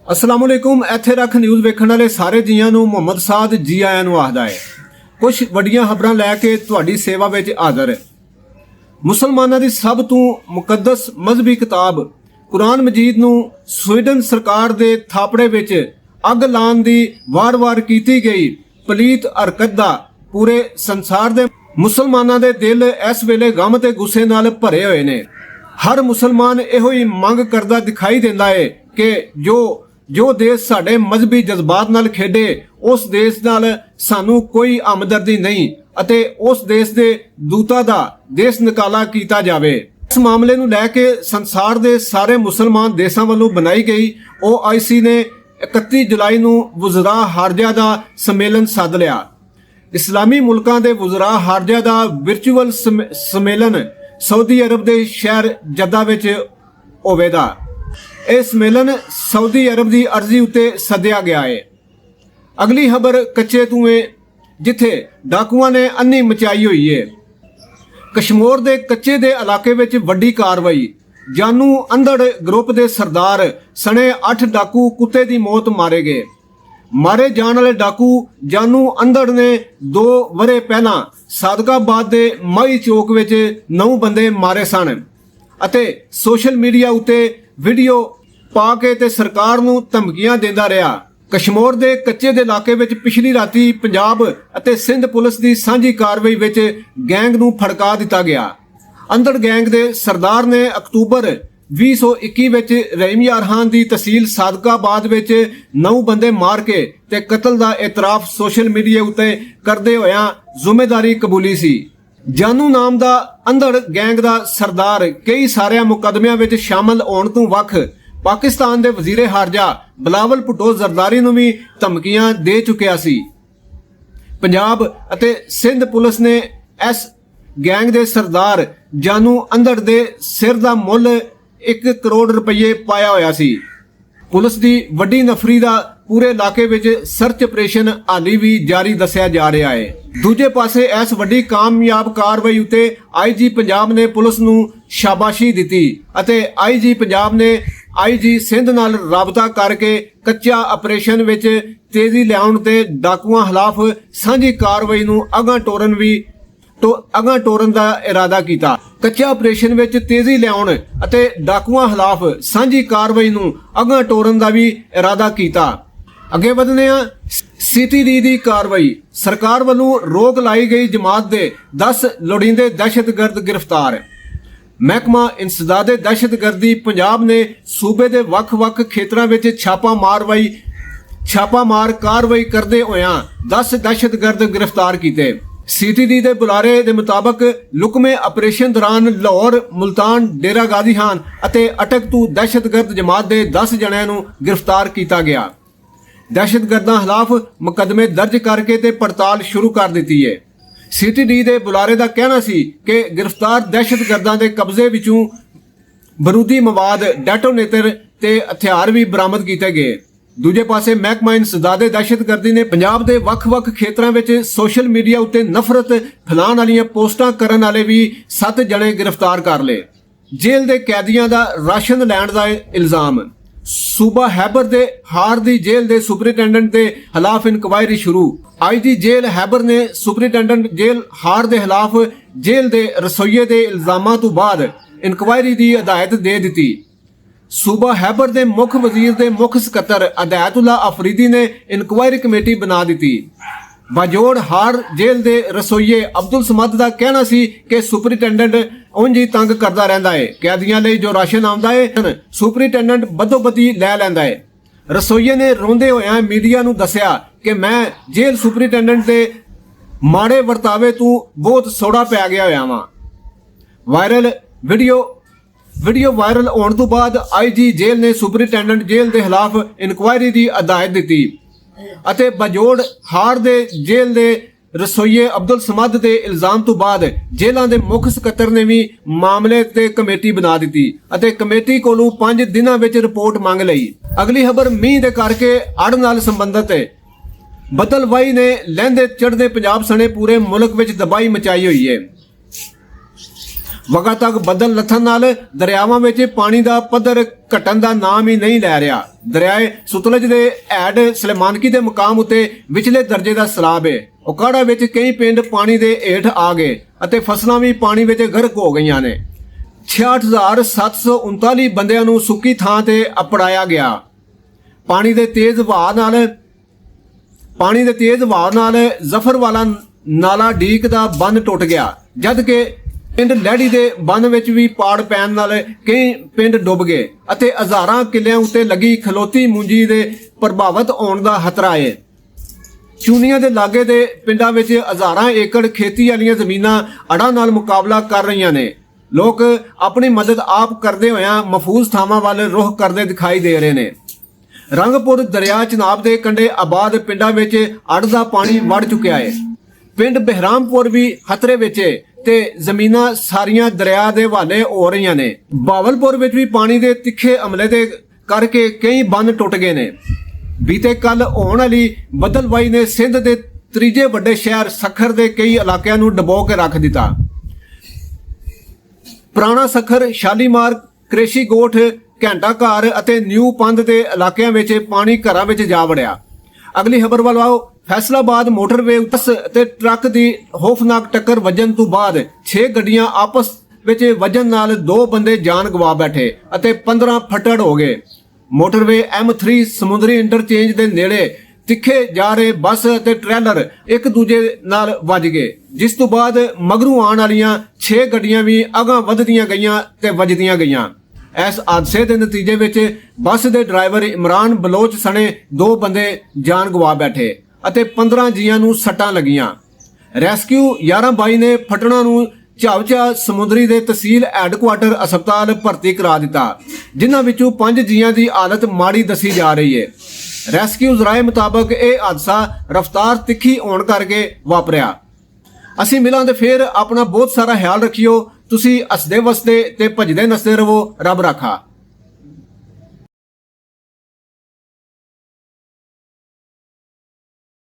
अस्सलामुअलैकुम। इत्थे रख न्यूज़ वेखण वाले सारे जीआं नूं मुहम्मद साद जी आयां नूं आखदा है। कुछ वड्डियां खबरां लैके तुहाडी सेवा विच हाज़र। मुसलमानां दी सब तों मुकद्दस मजहबी किताब कुरान मजीद नूं स्वीडन सरकार दे थापड़े विच अग लाण दी वार-वार कीती गई पलीत हरकत दा पूरे संसार दे मुसलमानां दे दिल इस वेले गम ते गुस्से नाल भरे होए ने। हर मुसलमान इहो ही मंग करदा दिखाई दिंदा है कि जो देश साडे मजहबी जज्बात नाल खेडे उस देश नाल सानू कोई हमदर्दी नहीं अते उस देश दे दूतां दा देश निकाला कीता जावे। इस मामले नूं लैके संसार दे सारे मुसलमान देशां वल्लों बनाई गई OIC ने 31 जुलाई नूं वज़रा हारजा दा सम्मेलन सद लिया। इस्लामी मुल्कां दे वज़रा हारजा दा वर्चुअल सम्मेलन सऊदी अरब दे शहर जद्दा विच होवेगा। यह सम्मेलन सऊदी अरब की अर्जी उत्ते सद्या गया है। अगली खबर कच्चे धुएं जिथे डाकुआं ने अन्नी मचाई हुई है। कश्मीर के कच्चे दे इलाके विच वड्डी कार्रवाई। जानू अंधड़ ग्रुप के सरदार सने 8 डाकू कुत्ते की मौत मारे गए। मारे जाने वाले डाकू जानू अंधड़ ने 2 वरे पहला सादकाबाद के माई चौक विच 9 बंदे मारे सन अते सोशल मीडिया उत्ते वीडियो पा के ते सरकार नूं धमकियां देंदा रहा। कश्मीर दे कच्चे दे इलाके विच पिछली राती पंजाब अते सिंध पुलिस की सांझी कार्रवाई विच गैंग नूं फड़का दिता गया। अंधड़ गैंग दे सरदार ने अक्तूबर 2021 विच रहीम यार खान की तहसील सादकाबाद विच 9 बंदे मार के ते कतल का एतराफ सोशल मीडिया उत्ते करदे होया जिम्मेदारी कबूली सी। जानू नाम दा अंधड़ गैंग दा सरदार कई सारे मुकदमियां विच शामिल होण तों वख पाकिस्तान दे वजीरे हारजा बिलावल भुट्टो जरदारी नूं भी धमकियां दे चुकिया सी। पंजाब अते सिंध पुलिस ने इस गैंग दे सरदार जानू अंधड़ दे सिर दा मुल 1 करोड़ रुपये पाया होया सी। पुलिस की वड्डी नफरी दा पूरे इलाके विच सर्च ऑपरेशन हाली भी जारी दस्या जा रहा है। दूजे पासे इस वड्डी कामयाब कार्रवाई उत्ते IG पंजाब ने पुलिस नूं शाबाशी दिती अते IG पंजाब ने IG सिंध नाल राबता करके कच्चा ऑपरेशन विच तेजी लियाउण ते डाकुआं खिलाफ सांझी कार्रवाई नूं अगां टोरन दा इरादा कीता। कच्चा ऑपरेशन विच तेजी लियाउण अते डाकुआं खिलाफ सांझी कार्रवाई नूं अगां टोरन दा भी इरादा कीता। अगे वधने CTD दी कार्रवाई। सरकार वालों रोक लाई गई जमात दे 10 लोड़ींदे दहशतगर्द गिरफ्तार। महकमा इंसदादे दहशतगर्दी पंजाब ने सूबे दे वख-वख खेतरां विच छापामार कार्रवाई करदे होया 10 दहशतगर्द गिरफ्तार कीते। CTD दे बुलारे दे मुताबक लुकमे ऑपरेशन दौरान लाहौर, मुल्तान, डेरा गाजी खान अते अटक तू दहशतगर्द जमात दे 10 जणिਆਂ नूं गिरफ्तार किया गया। दहशतगर्दां खिलाफ मुकदमे दर्ज करके ते पड़ताल शुरू कर दी है। CTD दे बुलारे का कहना सी कि गिरफ्तार दहशतगर्दां दे कब्जे विचों बरूदी मवाद, डेटोनेटर ते हथियार भी बरामद किए गए। दूजे पासे महकमा इंसदादे दहशतगर्दी ने पंजाब दे वख-वख खेतरां विच सोशल मीडिया उत्ते नफरत फैलाण वालियां पोस्टां करन वाले भी 7 जणे गिरफ्तार कर ले। जेल दे कैदियां दा राशन लैण दा इल्जाम। सूबा हैबर दे हार दी जेल दे सुपरिटेंडेंट के खिलाफ इंक्वायरी शुरू। IG जेल हैबर ने सुपरिटेंडेंट जेल हार के खिलाफ जेल के रसोईये के इल्जामां तो बाद इंक्वायरी की हदायत दे दी। सूबा हैबर के मुख वजीर के मुख सकत्तर हदायतुल्ला अफरीदी ने इंक्वायरी कमेटी बना दी। बाजोड़ हार जेल के रसोईये अब्दुल समद का कहना सी कि सुपरिटेंडेंट उंज ही तंग करता रहता है। कैदियों लिए जो राशन आता है सुपरिटेंडेंट बदोबदी लै लैंदा है। रसोईये ने रोंदे होया मीडिया नूं दस्सिया कि मैं जेल सुपरिटेंडेंट के माड़े वरतावे तों बहुत सोड़ा पै गया होया वां। वायरल वीडियो वायरल होने तो बाद IG जेल ने सुपरिटेंडेंट जेल के खिलाफ इंक्वायरी की हदायत दी अते बजोड़ हार दे जेल दे रसोईये अब्दुल समद के इल्जाम तो बाद जेलों के मुख सकत्तर ने भी मामले ते कमेटी बना दी अते कमेटी कोलों 5 दिनों विच रिपोर्ट मंग लई। अगली खबर मींह दे करके अड़ नाल संबंधित है। बदलवाई ने लहंदे चढ़दे पंजाब सने पूरे मुल्क विच तबाही मचाई हुई है। ਵਗਾ ਤੱਕ ਬੱਦਲ ਲੱਥਣ ਨਾਲ ਦਰਿਆਵਾਂ ਵਿੱਚ ਪਾਣੀ ਦਾ ਪੱਧਰ ਘਟਣ ਦਾ ਨਾਮ ਹੀ ਨਹੀਂ ਲੈ ਰਿਹਾ। ਦਰਿਆਏ ਸਤਲੁਜ ਦੇ ਐਡ ਸਲੇਮਾਨਕੀ ਦੇ ਮੁਕਾਮ ਉੱਤੇ ਵਿਚਲੇ ਦਰਜੇ ਦਾ ਸੈਲਾਬ ਹੈ। ਉਕਾੜਾ ਵਿੱਚ ਕਈ ਪਿੰਡ ਪਾਣੀ ਦੇ ਹੇਠ ਆ ਗਏ ਅਤੇ ਫਸਲਾਂ ਵੀ ਪਾਣੀ ਵਿੱਚ ਗਰਕ ਹੋ ਗਈਆਂ ਨੇ। 66,739 ਬੰਦਿਆਂ ਨੂੰ ਸੁੱਕੀ ਥਾਂ ਤੇ ਅਪੜਾਇਆ ਗਿਆ। ਪਾਣੀ ਦੇ ਤੇਜ਼ ਵਹਾਅ ਨਾਲ ਜ਼ਫਰਵਾਲਾ ਨਾਲਾ ਡੀਕ ਦਾ ਬੰਨ ਟੁੱਟ ਗਿਆ, ਜਦ ਕਿ ਪਿੰਡ ਲਹਿੜੀ ਦੇ ਬੰਨ ਵਿੱਚ ਵੀ ਪਾੜ ਪੈਣ ਨਾਲ ਕਈ ਪਿੰਡ ਡੁੱਬ ਗਏ ਅਤੇ ਹਜ਼ਾਰਾਂ ਕਿੱਲਿਆਂ ਉੱਤੇ ਲੱਗੀ ਖਲੋਤੀ ਮੂੰਜੀ ਦੇ ਪ੍ਰਭਾਵਿਤ ਹੋਣ ਦਾ ਖਤਰਾ ਹੈ। ਚੂਨੀਆਂ ਦੇ ਲਾਗੇ ਦੇ ਪਿੰਡਾਂ ਵਿੱਚ ਹਜ਼ਾਰਾਂ ਏਕੜ ਖੇਤੀ ਵਾਲੀਆਂ ਜ਼ਮੀਨਾਂ ਅੜਾਂ ਨਾਲ ਮੁਕਾਬਲਾ ਕਰ ਰਹੀਆਂ ਨੇ। ਲੋਕ ਆਪਣੀ ਮਦਦ ਆਪ ਕਰਦੇ ਹੋਇਆਂ ਮਹਿਫੂਜ਼ ਥਾਵਾਂ ਵੱਲ ਰੁਖ ਕਰਦੇ ਦਿਖਾਈ ਦੇ ਰਹੇ ਨੇ। ਰੰਗਪੁਰ ਦਰਿਆ ਚਨਾਬ ਦੇ ਕੰਢੇ ਆਬਾਦ ਪਿੰਡਾਂ ਵਿੱਚ ਅੜ ਦਾ ਪਾਣੀ ਵੜ ਚੁੱਕਿਆ ਹੈ। ਪਿੰਡ ਬਹਿਰਾਮਪੁਰ ਵੀ ਖਤਰੇ ਵਿੱਚ ਹੈ ਤੇ ਜ਼ਮੀਨਾਂ ਸਾਰੀਆਂ ਦਰਿਆ ਦੇ ਹਵਾਲੇ ਹੋ ਰਹੀਆਂ ਨੇ। ਬਾਵਲਪੁਰ ਵਿੱਚ ਵੀ ਪਾਣੀ ਦੇ ਤਿੱਖੇ ਹਮਲੇ ਦੇ ਕਰਕੇ ਕਈ ਬੰਨ ਟੁੱਟ ਗਏ ਨੇ। ਬੀਤੇ ਕੱਲ ਹੋਣ ਵਾਲੀ ਬੱਦਲਵਾਈ ਨੇ ਸਿੰਧ ਦੇ ਤੀਜੇ ਵੱਡੇ ਸ਼ਹਿਰ ਸਖਰ ਦੇ ਕਈ ਇਲਾਕਿਆਂ ਨੂੰ ਡੁਬੋ ਕੇ ਰੱਖ ਦਿੱਤਾ। ਪੁਰਾਣਾ ਸਖਰ, ਸ਼ਾਲੀਮਾਰ, ਕ੍ਰੇਸ਼ੀ ਗੋਠ, ਘੰਟਾ ਘਰ ਅਤੇ ਨਿਊ ਪੰਧ ਦੇ ਇਲਾਕਿਆਂ ਵਿੱਚ ਪਾਣੀ ਘਰਾਂ ਵਿੱਚ ਜਾ ਵੜਿਆ। ਅਗਲੀ ਖਬਰ ਵੱਲ ਆਓ। ਫੈਸਲਾਬਾਦ ਮੋਟਰਵੇ ਬੱਸ ਤੇ ਟਰੱਕ ਦੀ ਖੌਫਨਾਕ ਟੱਕਰ ਵੱਜਣ ਤੋਂ ਬਾਅਦ 6 ਗੱਡੀਆਂ ਆਪਸ ਵਿੱਚ ਵੱਜਣ ਨਾਲ 2 ਬੰਦੇ ਜਾਨ ਗਵਾ ਬੈਠੇ ਅਤੇ 15 ਫੱਟੜ ਹੋ ਗਏ। ਮੋਟਰਵੇ M3 ਸਮੁੰਦਰੀ ਇੰਟਰਚੇਂਜ ਦੇ ਨੇੜੇ ਤਿੱਖੇ ਜਾ ਰਹੇ ਬੱਸ ਅਤੇ ਟ੍ਰੇਲਰ ਇੱਕ ਦੂਜੇ ਨਾਲ ਵੱਜ ਗਏ, ਜਿਸ ਤੋਂ ਬਾਅਦ ਮਗਰੋਂ ਆਉਣ ਵਾਲੀਆਂ 6 ਗੱਡੀਆਂ ਵੀ ਅਗਾਂਹ ਵਧਦੀਆਂ ਗਈਆਂ ਤੇ ਵੱਜਦੀਆਂ ਗਈਆਂ। ਇਸ ਹਾਦਸੇ ਦੇ ਨਤੀਜੇ ਵਿੱਚ ਬੱਸ ਦੇ ਡਰਾਈਵਰ ਇਮਰਾਨ ਬਲੋਚ ਸਣੇ 2 ਬੰਦੇ ਜਾਨ ਗਵਾ ਬੈਠੇ ਅਤੇ 15 ਜੀਆਂ ਨੂੰ ਸੱਟਾਂ ਲੱਗੀਆਂ। ਰੈਸਕਿਊ 11/22 ਨੇ ਫਟਣਾ ਨੂੰ ਝਾਵਚਾ ਸਮੁੰਦਰੀ ਦੇ ਤਹਿਸੀਲ ਹੈੱਡਕੁਆਟਰ ਹਸਪਤਾਲ ਭਰਤੀ ਕਰਾ ਦਿੱਤਾ, ਜਿਨ੍ਹਾਂ ਵਿੱਚੋਂ 5 ਜੀਆਂ ਦੀ ਹਾਲਤ ਮਾੜੀ ਦੱਸੀ ਜਾ ਰਹੀ ਹੈ। ਰੈਸਕਿਊ ਜ਼ਰਾਏ ਮੁਤਾਬਕ ਇਹ ਹਾਦਸਾ ਰਫ਼ਤਾਰ ਤਿੱਖੀ ਹੋਣ ਕਰਕੇ ਵਾਪਰਿਆ। ਅਸੀਂ ਮਿਲਾਂਗੇ ਫੇਰ। ਆਪਣਾ ਬਹੁਤ ਸਾਰਾ ਖਿਆਲ ਰੱਖਿਓ। ਤੁਸੀਂ ਹੱਸਦੇ ਵਸਦੇ ਤੇ ਭੱਜਦੇ ਨੱਸਦੇ ਰਹੋ। ਰੱਬ ਰਾਖਾ।